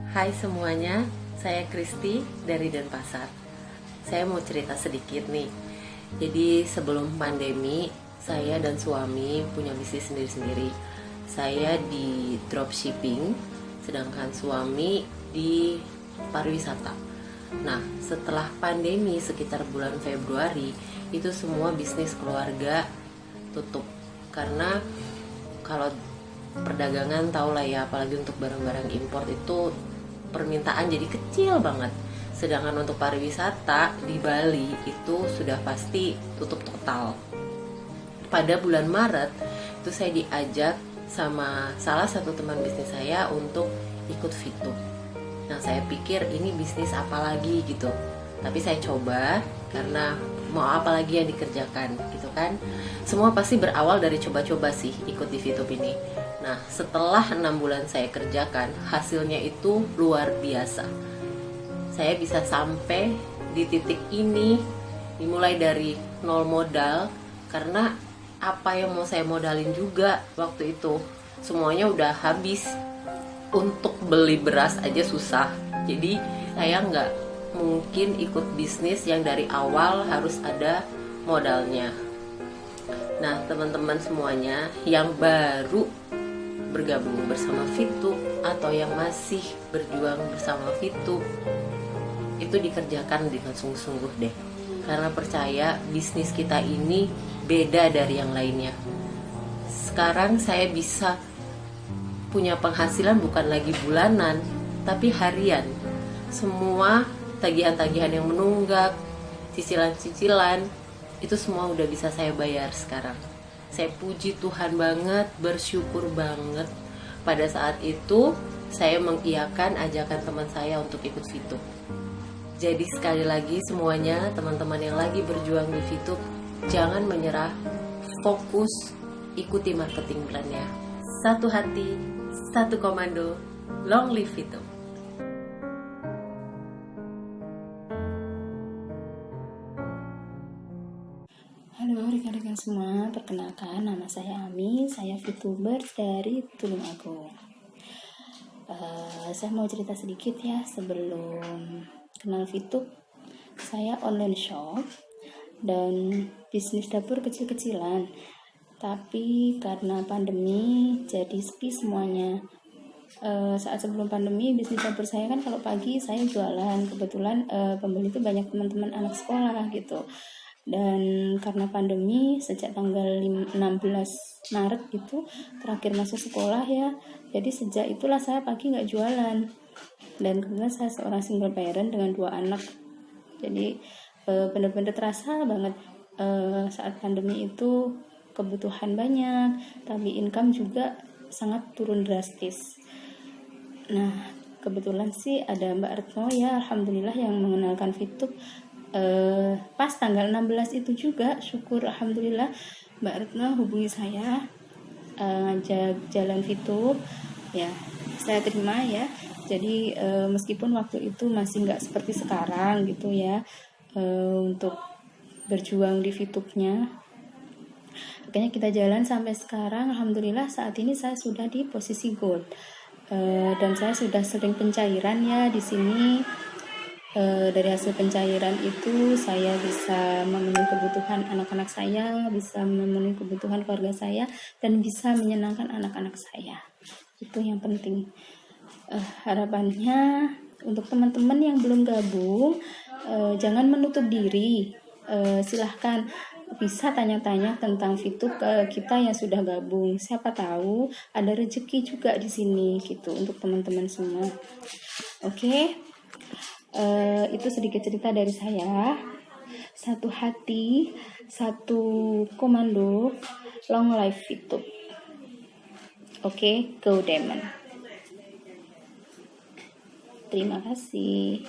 Hai semuanya, saya Kristi dari Denpasar. Saya mau cerita sedikit nih. Jadi sebelum pandemi, saya dan suami punya bisnis sendiri-sendiri. Saya di dropshipping, sedangkan suami di pariwisata. Nah, setelah pandemi sekitar bulan Februari, itu semua bisnis keluarga tutup. Karena kalau perdagangan tau lah ya, apalagi untuk barang-barang impor itu permintaan jadi kecil banget. Sedangkan untuk pariwisata di Bali itu sudah pasti tutup total. Pada bulan Maret itu saya diajak sama salah satu teman bisnis saya untuk ikut VTube. Nah, saya pikir ini bisnis apa lagi gitu. Tapi saya coba karena mau apa lagi yang dikerjakan gitu kan. Semua pasti berawal dari coba-coba sih ikut di VTube ini. Nah, setelah 6 bulan saya kerjakan, hasilnya itu luar biasa. Saya bisa sampai di titik ini dimulai dari nol modal, karena apa yang mau saya modalin juga waktu itu semuanya udah habis. Untuk beli beras aja susah. Jadi saya nggak mungkin ikut bisnis yang dari awal harus ada modalnya. Nah, teman-teman semuanya yang baru bergabung bersama VTube atau yang masih berjuang bersama VTube, itu dikerjakan dengan sungguh-sungguh deh. Karena percaya bisnis kita ini beda dari yang lainnya. Sekarang saya bisa punya penghasilan bukan lagi bulanan, tapi harian. Semua tagihan-tagihan yang menunggak, cicilan-cicilan, itu semua udah bisa saya bayar sekarang. Saya puji Tuhan banget, bersyukur banget. Pada saat itu, saya mengiyakan ajakan teman saya untuk ikut VTube. Jadi sekali lagi semuanya, teman-teman yang lagi berjuang di VTube, jangan menyerah, fokus, ikuti marketing plan-nya. Satu hati, satu komando, long live VTube. Halo rekan-rekan semua, perkenalkan nama saya Ami, saya VTuber dari Tulungagung. Saya mau cerita sedikit ya sebelum kenal VTube. Saya online shop dan bisnis dapur kecil-kecilan. Tapi karena pandemi jadi sepi semuanya. Saat sebelum pandemi bisnis dapur saya kan kalau pagi saya jualan, kebetulan pembeli itu banyak teman-teman anak sekolah gitu. Dan karena pandemi sejak tanggal 16 Maret itu terakhir masuk sekolah ya, jadi sejak itulah saya pagi nggak jualan. Dan kebetulan saya seorang single parent dengan 2 anak, jadi benar-benar terasa banget saat pandemi itu kebutuhan banyak, tapi income juga sangat turun drastis. Nah, kebetulan sih ada Mbak Retno ya, alhamdulillah yang mengenalkan VTube. Pas tanggal 16 itu juga, syukur alhamdulillah Mbak Retno hubungi saya, ngajak jalan VTube ya, saya terima ya. Jadi meskipun waktu itu masih nggak seperti sekarang gitu ya, untuk berjuang di VTube-nya, akhirnya kita jalan sampai sekarang. Alhamdulillah saat ini saya sudah di posisi gold, dan saya sudah sering pencairan ya di sini. Dari hasil pencairan itu saya bisa memenuhi kebutuhan anak-anak saya, bisa memenuhi kebutuhan keluarga saya, dan bisa menyenangkan anak-anak saya. Itu yang penting. Harapannya untuk teman-teman yang belum gabung, jangan menutup diri. Silahkan bisa tanya-tanya tentang VTube ke kita yang sudah gabung. Siapa tahu ada rezeki juga di sini gitu untuk teman-teman semua. Oke. Itu sedikit cerita dari saya. Satu hati, satu komando, long life VTube. Oke, go Demon. Terima kasih.